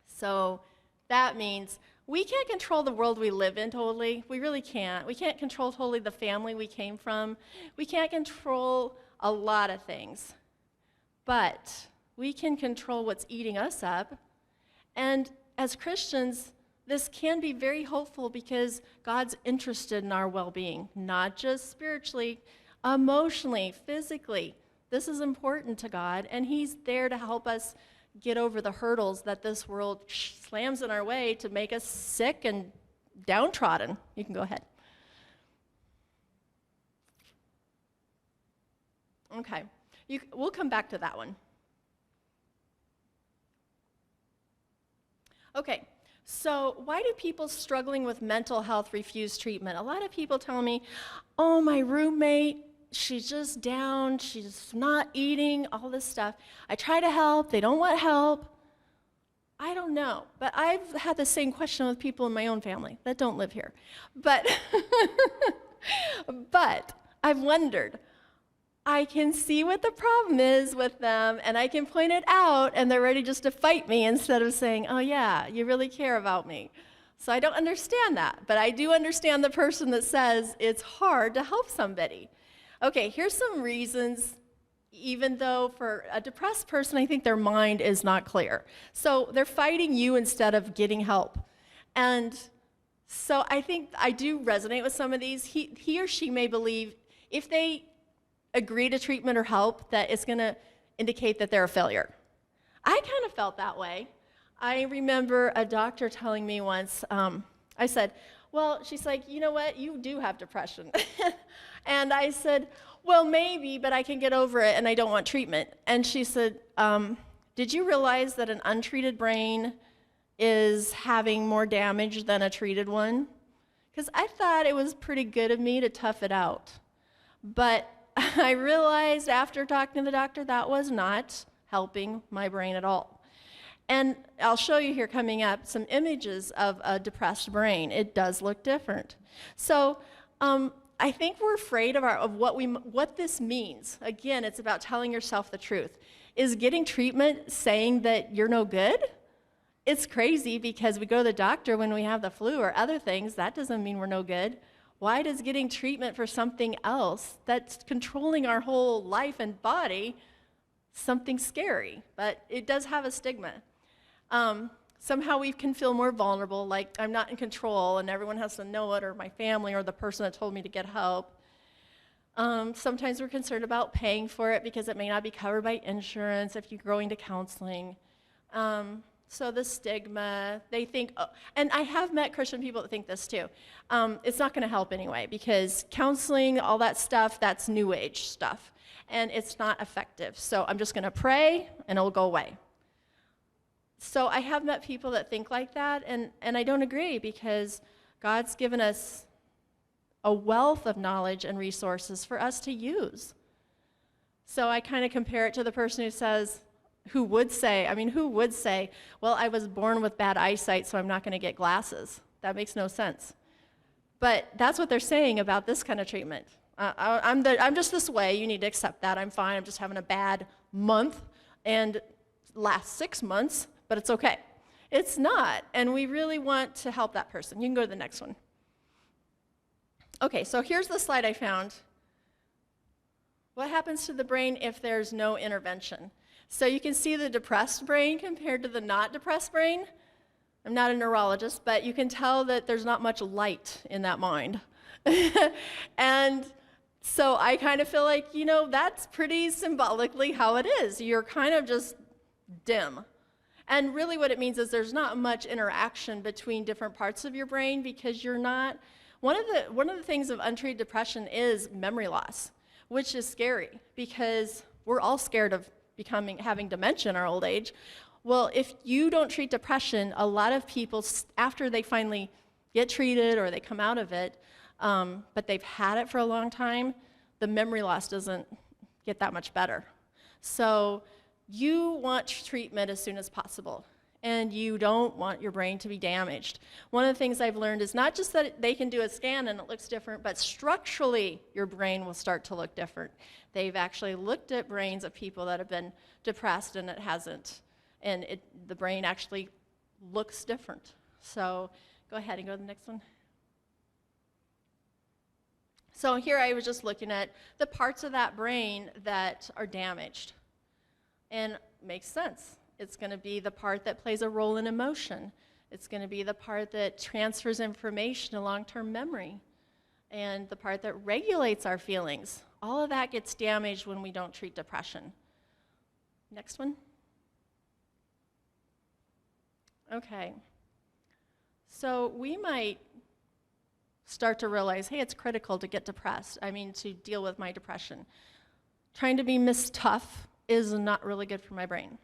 So that means we can't control the world we live in totally. We really can't. We can't control totally the family we came from. We can't control a lot of things. But we can control what's eating us up. And as Christians, this can be very hopeful because God's interested in our well-being, not just spiritually, emotionally, physically. This is important to God, and He's there to help us get over the hurdles that this world slams in our way to make us sick and downtrodden. You can go ahead. Okay, we'll come back to that one. Okay. So why do people struggling with mental health refuse treatment? A lot of people tell me, oh, my roommate, she's just down, she's not eating, all this stuff. I try to help, they don't want help. I don't know, but I've had the same question with people in my own family that don't live here. But, but I've wondered, I can see what the problem is with them, and I can point it out, and they're ready just to fight me instead of saying, oh yeah, you really care about me. So I don't understand that, but I do understand the person that says it's hard to help somebody. Okay, here's some reasons, even though for a depressed person, I think their mind is not clear. So they're fighting you instead of getting help. And so I think I do resonate with some of these. He or she may believe if they agree to treatment or help, that it's going to indicate that they're a failure. I kind of felt that way. I remember a doctor telling me once, I said, well, she's like, you know what, you do have depression. And I said, well, maybe, but I can get over it and I don't want treatment. And she said, did you realize that an untreated brain is having more damage than a treated one? Because I thought it was pretty good of me to tough it out. But I realized after talking to the doctor that was not helping my brain at all. And I'll show you here coming up some images of a depressed brain. It does look different. So I think we're afraid of what this means. Again, it's about telling yourself the truth. Is getting treatment saying that you're no good? It's crazy because we go to the doctor when we have the flu or other things. That doesn't mean we're no good. Why does getting treatment for something else that's controlling our whole life and body something scary? But it does have a stigma. Somehow we can feel more vulnerable, like I'm not in control and everyone has to know it, or my family or the person that told me to get help. Sometimes we're concerned about paying for it because it may not be covered by insurance if you're going to counseling. So the stigma, they think, and I have met Christian people that think this too. It's not going to help anyway because counseling, all that stuff, that's new age stuff. And it's not effective. So I'm just going to pray and it'll go away. So I have met people that think like that, and I don't agree because God's given us a wealth of knowledge and resources for us to use. So I kind of compare it to the person who would say, well, I was born with bad eyesight, so I'm not going to get glasses. That makes no sense. But that's what they're saying about this kind of treatment. I'm just this way. You need to accept that. I'm fine. I'm just having a bad month and last 6 months, but it's okay. It's not, and we really want to help that person. You can go to the next one. Okay, so here's the slide I found. What happens to the brain if there's no intervention? So you can see the depressed brain compared to the not depressed brain. I'm not a neurologist, but you can tell that there's not much light in that mind. And so I kind of feel like, that's pretty symbolically how it is. You're kind of just dim. And really what it means is there's not much interaction between different parts of your brain because you're not, one of the things of untreated depression is memory loss, which is scary because we're all scared of having dementia in our old age. Well, if you don't treat depression, a lot of people, after they finally get treated or they come out of it, but they've had it for a long time, the memory loss doesn't get that much better. So you want treatment as soon as possible, and you don't want your brain to be damaged. One of the things I've learned is not just that they can do a scan and it looks different, but structurally your brain will start to look different. They've actually looked at brains of people that have been depressed and it hasn't, and the brain actually looks different. So go ahead and go to the next one. So here I was just looking at the parts of that brain that are damaged. And makes sense. It's going to be the part that plays a role in emotion. It's going to be the part that transfers information to long-term memory. And the part that regulates our feelings. All of that gets damaged when we don't treat depression. Next one. Okay. So we might start to realize, hey, it's critical to get depressed. To deal with my depression. Trying to be Miss Tough is not really good for my brain.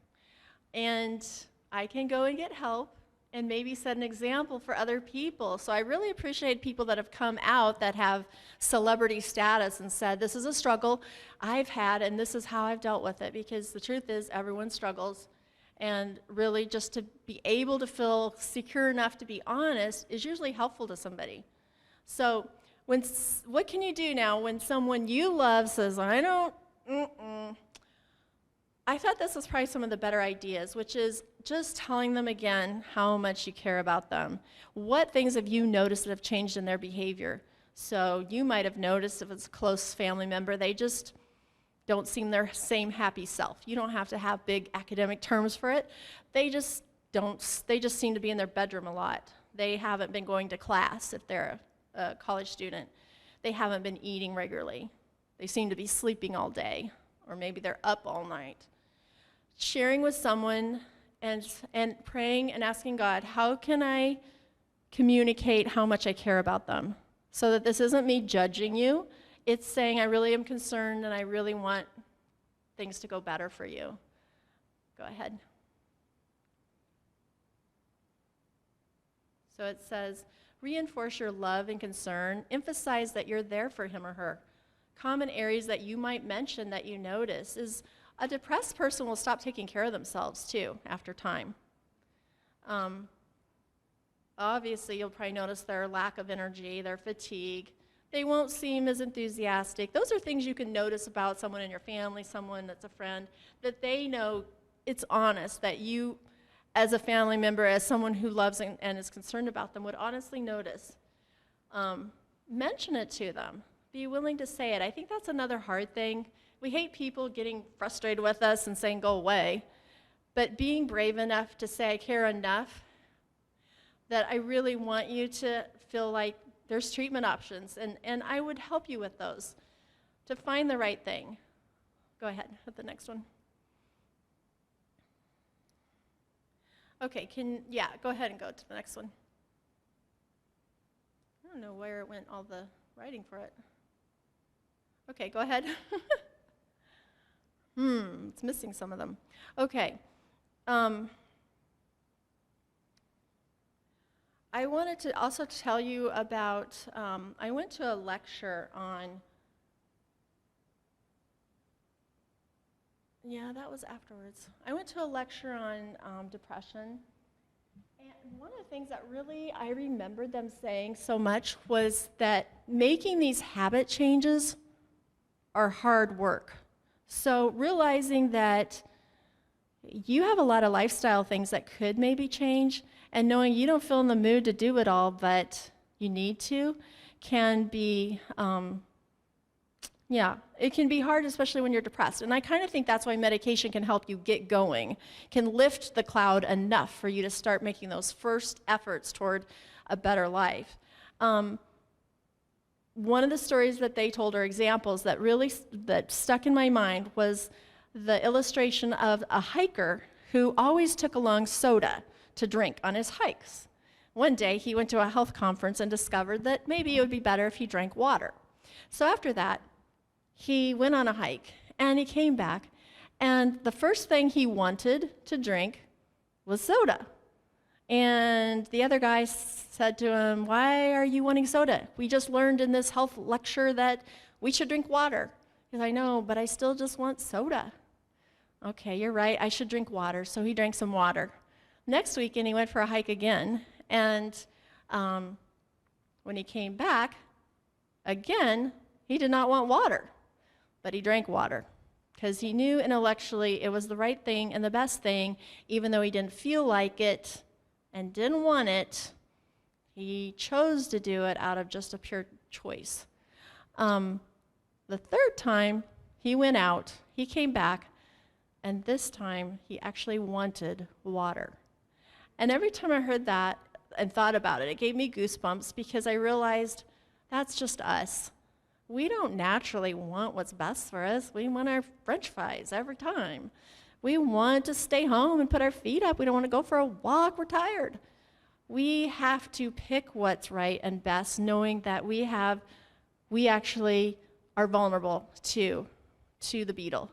And I can go and get help and maybe set an example for other people. So I really appreciate people that have come out that have celebrity status and said, this is a struggle I've had and this is how I've dealt with it, because the truth is everyone struggles. And really just to be able to feel secure enough to be honest is usually helpful to somebody. So what can you do now when someone you love says, I thought this was probably some of the better ideas, which is just telling them again how much you care about them. What things have you noticed that have changed in their behavior? So you might have noticed if it's a close family member, they just don't seem their same happy self. You don't have to have big academic terms for it. They just seem to be in their bedroom a lot. They haven't been going to class if they're a college student. They haven't been eating regularly. They seem to be sleeping all day, or maybe they're up all night. Sharing with someone and praying and asking God, how can I communicate how much I care about them? So that this isn't me judging you, it's saying I really am concerned and I really want things to go better for you. Go ahead. So it says, reinforce your love and concern, emphasize that you're there for him or her. Common areas that you might mention that you notice is a depressed person will stop taking care of themselves too after time. Obviously, you'll probably notice their lack of energy, their fatigue. They won't seem as enthusiastic. Those are things you can notice about someone in your family, someone that's a friend, that they know it's honest, that you, as a family member, as someone who loves and is concerned about them, would honestly notice. Mention it to them. Be willing to say it. I think that's another hard thing. We hate people getting frustrated with us and saying, go away. But being brave enough to say, I care enough that I really want you to feel like there's treatment options, and I would help you with those to find the right thing. Go ahead with the next one. Okay, go ahead and go to the next one. I don't know where it went, all the writing for it. Okay, go ahead. It's missing some of them. Okay. I wanted to also tell you about, I went to a lecture on, yeah, that was afterwards. I went to a lecture on depression. And one of the things that really I remembered them saying so much was that making these habit changes are hard work. So realizing that you have a lot of lifestyle things that could maybe change, and knowing you don't feel in the mood to do it all, but you need to, can be, it can be hard, especially when you're depressed. And I kind of think that's why medication can help you get going, can lift the cloud enough for you to start making those first efforts toward a better life. One of the stories that they told, or examples that really that stuck in my mind, was the illustration of a hiker who always took along soda to drink on his hikes. One day he went to a health conference and discovered that maybe it would be better if he drank water. So after that, he went on a hike and he came back, and the first thing he wanted to drink was soda. And the other guy said to him, "Why are you wanting soda? We just learned in this health lecture that we should drink water." He said, "I know, but I still just want soda." "Okay, you're right, I should drink water." So he drank some water. Next weekend, he went for a hike again, and when he came back, again, he did not want water, but he drank water because he knew intellectually it was the right thing and the best thing, even though he didn't feel like it and didn't want it. He chose to do it out of just a pure choice. The third time he went out, he came back, and this time he actually wanted water. And every time I heard that and thought about it, it gave me goosebumps, because I realized that's just us. We don't naturally want what's best for us. We want our French fries every time. We want to stay home and put our feet up. We don't want to go for a walk. We're tired. We have to pick what's right and best, knowing that we actually are vulnerable to the beetle.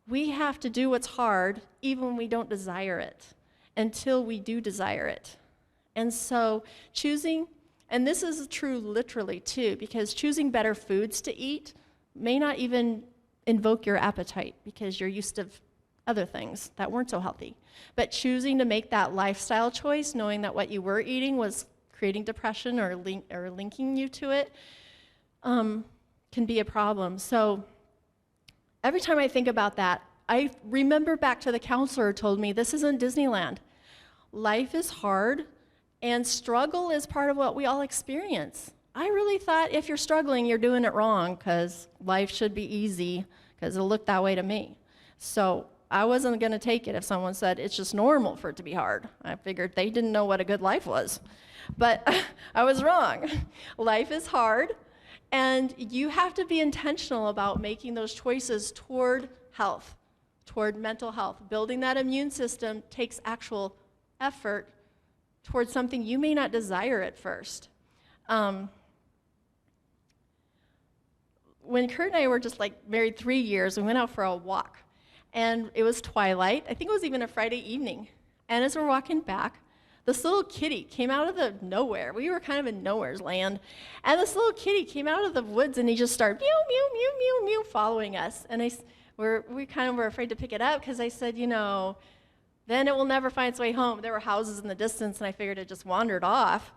We have to do what's hard, even when we don't desire it, until we do desire it. And so choosing, and this is true literally too, because choosing better foods to eat may not even invoke your appetite because you're used to other things that weren't so healthy. But choosing to make that lifestyle choice, knowing that what you were eating was creating depression or linking you to it, can be a problem. So every time I think about that, I remember back to the counselor who told me, this isn't Disneyland. Life is hard, and struggle is part of what we all experience. I really thought if you're struggling, you're doing it wrong, because life should be easy, because it'll look that way to me. So I wasn't going to take it if someone said it's just normal for it to be hard. I figured they didn't know what a good life was. But I was wrong. Life is hard, and you have to be intentional about making those choices toward health, toward mental health. Building that immune system takes actual effort towards something you may not desire at first. When Kurt and I were just married 3 years, we went out for a walk, and it was twilight. I think it was even a Friday evening. And as we're walking back, this little kitty came out of the nowhere. We were kind of in nowhere's land. And this little kitty came out of the woods, and he just started meow, meow, meow, meow, meow, following us. And we kind of were afraid to pick it up, because I said, then it will never find its way home. There were houses in the distance, and I figured it just wandered off.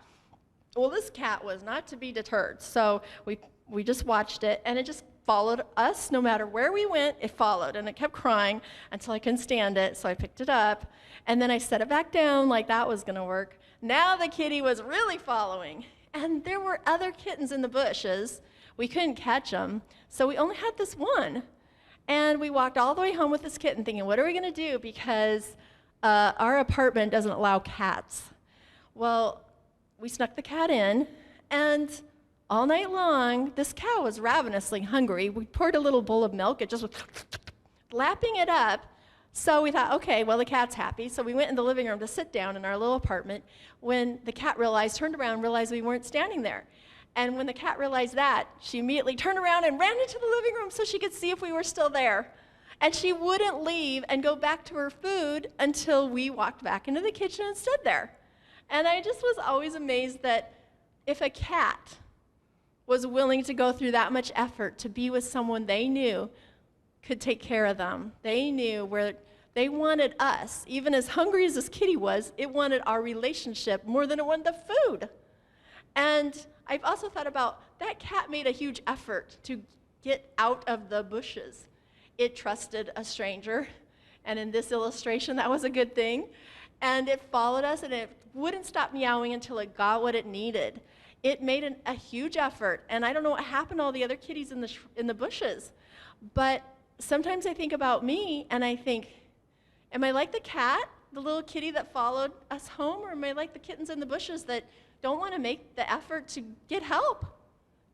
Well, this cat was not to be deterred. So we just watched it, and it just followed us. No matter where we went, it followed, and it kept crying until I couldn't stand it, so I picked it up, and then I set it back down like that was going to work. Now the kitty was really following, and there were other kittens in the bushes. We couldn't catch them, so we only had this one, and we walked all the way home with this kitten thinking, what are we going to do, because our apartment doesn't allow cats. Well, we snuck the cat in, and all night long, this cow was ravenously hungry. We poured a little bowl of milk. It just was lapping it up. So we thought, okay, well, the cat's happy. So we went in the living room to sit down in our little apartment. When the cat turned around, realized we weren't standing there. And when the cat realized that, she immediately turned around and ran into the living room so she could see if we were still there. And she wouldn't leave and go back to her food until we walked back into the kitchen and stood there. And I just was always amazed that if a cat was willing to go through that much effort to be with someone they knew could take care of them, they knew where they wanted us, even as hungry as this kitty was, it wanted our relationship more than it wanted the food. And I've also thought about that cat made a huge effort to get out of the bushes. It trusted a stranger, and in this illustration, that was a good thing. And it followed us, and it wouldn't stop meowing until it got what it needed. It made a huge effort, and I don't know what happened to all the other kitties in the bushes, but sometimes I think about me, and I think, am I like the cat, the little kitty that followed us home, or am I like the kittens in the bushes that don't want to make the effort to get help?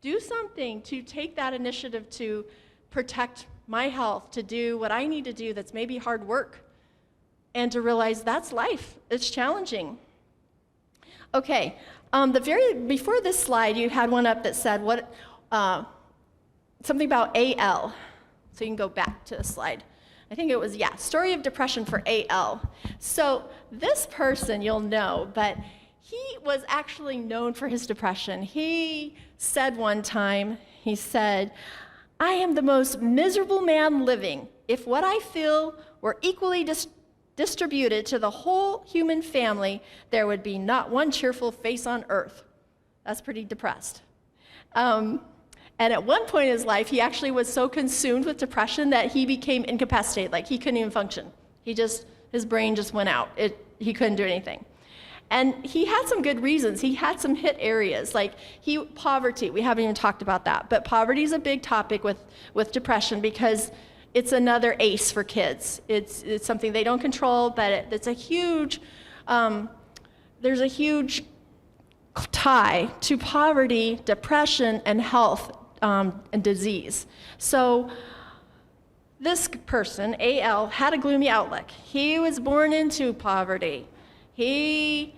Do something to take that initiative to protect my health, to do what I need to do that's maybe hard work, and to realize that's life. It's challenging. Okay, before this slide, you had one up that said something about AL. So you can go back to the slide. I think it was, story of depression for AL. So this person you'll know, but he was actually known for his depression. He said one time, he said, "I am the most miserable man living. If what I feel were equally distributed to the whole human family, there would be not one cheerful face on earth." That's pretty depressed. And at one point in his life, he actually was so consumed with depression that he became incapacitated, like he couldn't even function. His brain just went out. He couldn't do anything. And he had some good reasons. He had some hit areas, like poverty. We haven't even talked about that, but poverty is a big topic with depression because it's another ace for kids. It's something they don't control, but it's a huge, there's a huge tie to poverty, depression, and health and disease. So this person, AL, had a gloomy outlook. He was born into poverty. He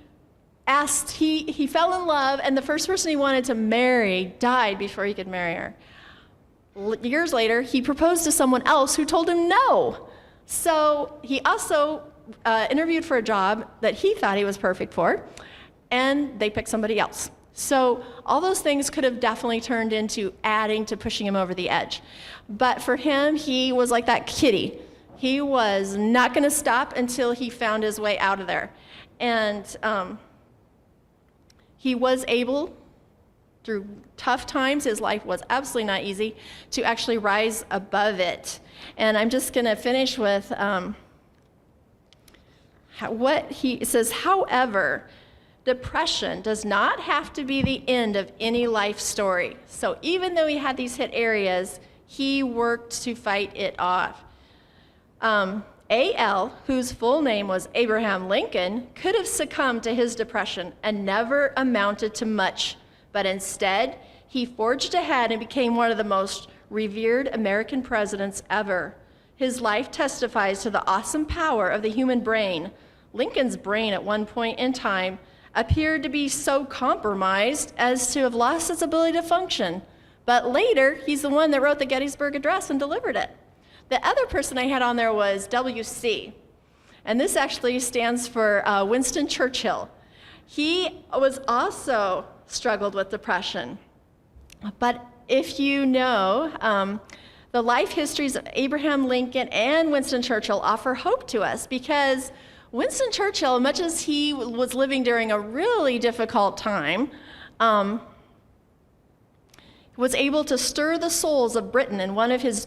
fell in love, and the first person he wanted to marry died before he could marry her. Years later, he proposed to someone else who told him no. So he also interviewed for a job that he thought he was perfect for, and they picked somebody else. So all those things could have definitely turned into adding to pushing him over the edge. But for him, he was like that kitty. He was not going to stop until he found his way out of there. And he was able, through tough times, his life was absolutely not easy, to actually rise above it. And I'm just going to finish with what he says. However, depression does not have to be the end of any life story. So even though he had these hit areas, he worked to fight it off. AL, whose full name was Abraham Lincoln, could have succumbed to his depression and never amounted to much, but instead, he forged ahead and became one of the most revered American presidents ever. His life testifies to the awesome power of the human brain. Lincoln's brain at one point in time appeared to be so compromised as to have lost its ability to function. But later, he's the one that wrote the Gettysburg Address and delivered it. The other person I had on there was WC, and this actually stands for Winston Churchill. He was also struggled with depression. But if you know, the life histories of Abraham Lincoln and Winston Churchill offer hope to us, because Winston Churchill, much as he was living during a really difficult time, was able to stir the souls of Britain in one of its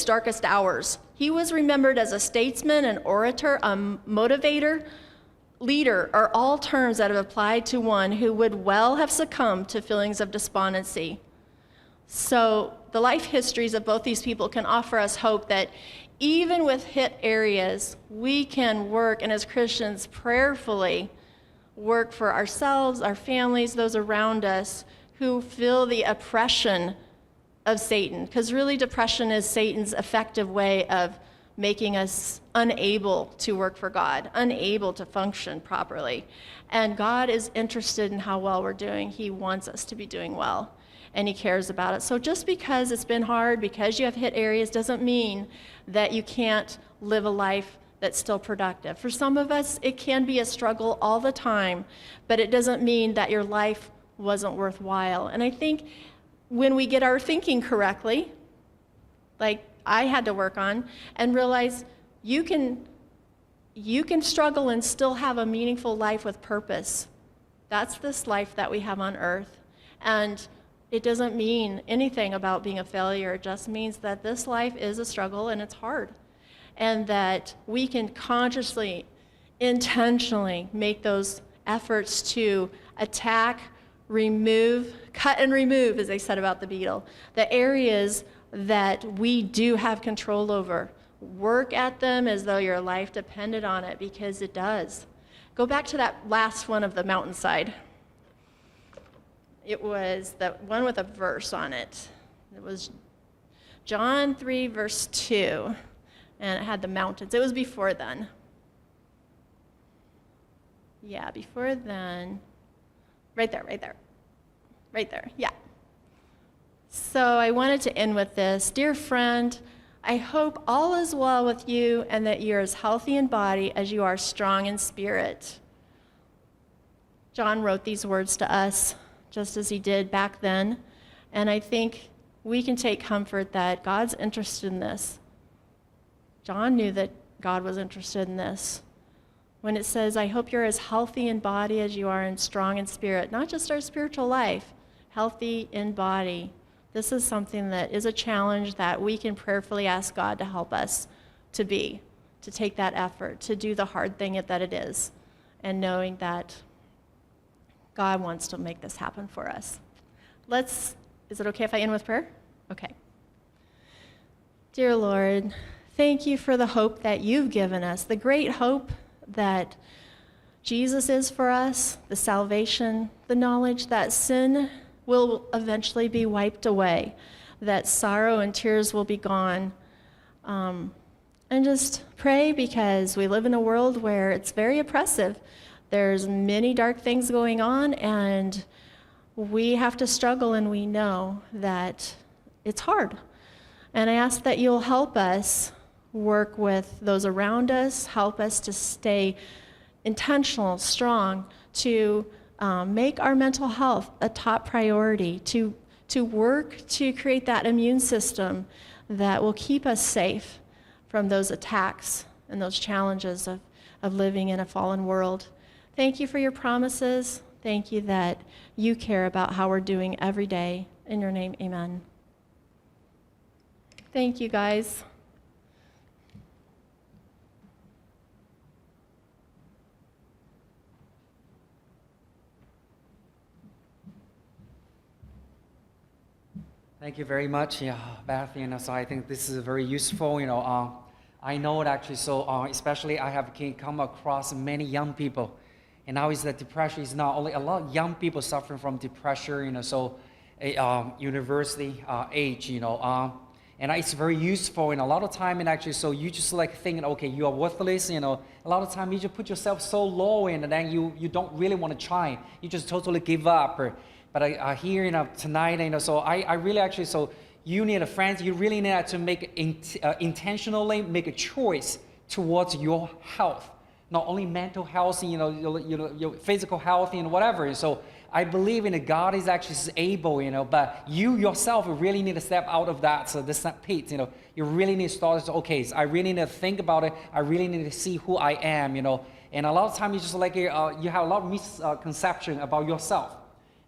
darkest hours. He was remembered as a statesman, an orator, a motivator, leader, are all terms that have applied to one who would well have succumbed to feelings of despondency. So the life histories of both these people can offer us hope that even with hit areas, we can work, and as Christians, prayerfully work for ourselves, our families, those around us who feel the oppression of Satan. Because really, depression is Satan's effective way of making us unable to work for God, unable to function properly. And God is interested in how well we're doing. He wants us to be doing well, and he cares about it. So just because it's been hard, because you have hit areas, doesn't mean that you can't live a life that's still productive. For some of us, it can be a struggle all the time, but it doesn't mean that your life wasn't worthwhile. And I think when we get our thinking correctly, like I had to work on, and realize you can struggle and still have a meaningful life with purpose. That's this life that we have on earth. And it doesn't mean anything about being a failure. It just means that this life is a struggle and it's hard. And that we can consciously, intentionally make those efforts to attack, remove, cut and remove, as they said about the beetle, the areas that we do have control over. Work at them as though your life depended on it, because it does. Go back to that last one of the mountainside. It was the one with a verse on it. It was John 3, verse 2, and it had the mountains. It was before then. Yeah, before then. Right there, yeah. So I wanted to end with this. Dear friend, I hope all is well with you and that you're as healthy in body as you are strong in spirit. John wrote these words to us just as he did back then, and I think we can take comfort that God's interested in this. John knew that God was interested in this. When it says, I hope you're as healthy in body as you are in strong in spirit, not just our spiritual life, healthy in body. This is something that is a challenge that we can prayerfully ask God to help us to take that effort, to do the hard thing that it is, and knowing that God wants to make this happen for us. Is it okay if I end with prayer? Okay. Dear Lord, thank you for the hope that you've given us, the great hope that Jesus is for us, the salvation, the knowledge that sin will eventually be wiped away, that sorrow and tears will be gone. And just pray, because we live in a world where it's very oppressive. There's many dark things going on, and we have to struggle, and we know that it's hard. And I ask that you'll help us work with those around us, help us to stay intentional, strong, to make our mental health a top priority, to work to create that immune system that will keep us safe from those attacks and those challenges of living in a fallen world. Thank you for your promises. Thank you that you care about how we're doing every day. In your name, amen. Thank you, guys. Thank you very much, Beth. So I think this is very useful. I know it actually. So especially I have come across many young people, and now is that depression is not only a lot of young people suffering from depression. University age. And it's very useful. And a lot of time, and actually, so you just like thinking, okay, you are worthless. A lot of time you just put yourself so low, and then you don't really want to try. You just totally give up. But I hear, tonight, so I really actually, so you need a friend, you really need to make intentionally make a choice towards your health, not only mental health, your physical health and whatever. And so I believe in God is actually able, but you yourself really need to step out of that, so this pit, you really need to start, okay, so I really need to think about it, I really need to see who I am, and a lot of times you just like, you have a lot of misconception about yourself.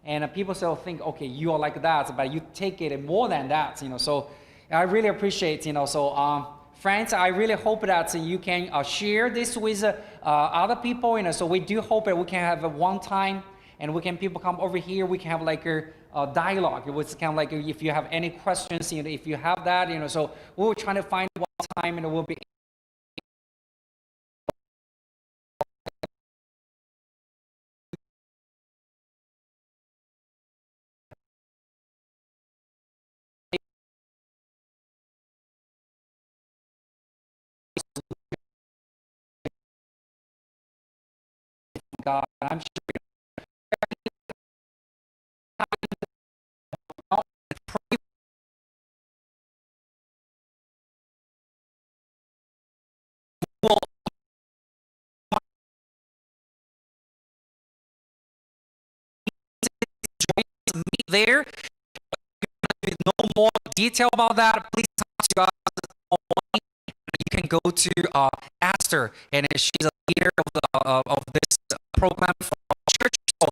And people still think, okay, you are like that, but you take it more than that, So I really appreciate, So friends, I really hope that you can share this with other people, So we do hope that we can have one time, and people come over here. We can have like a dialogue. It was kind of like if you have any questions, if you have that, So we'll try to find one time, and we'll be. God, I'm sure there. No more detail about that, please talk to us online. You can go to Esther, and she's a leader of this program for our church. So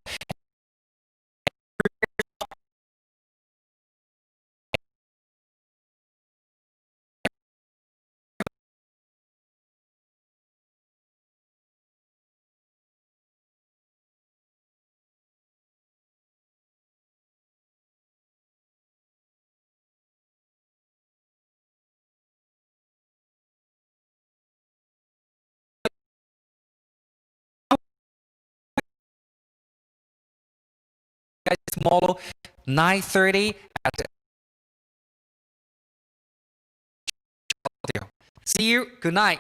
guys, tomorrow 9:30 at the See you. Good night.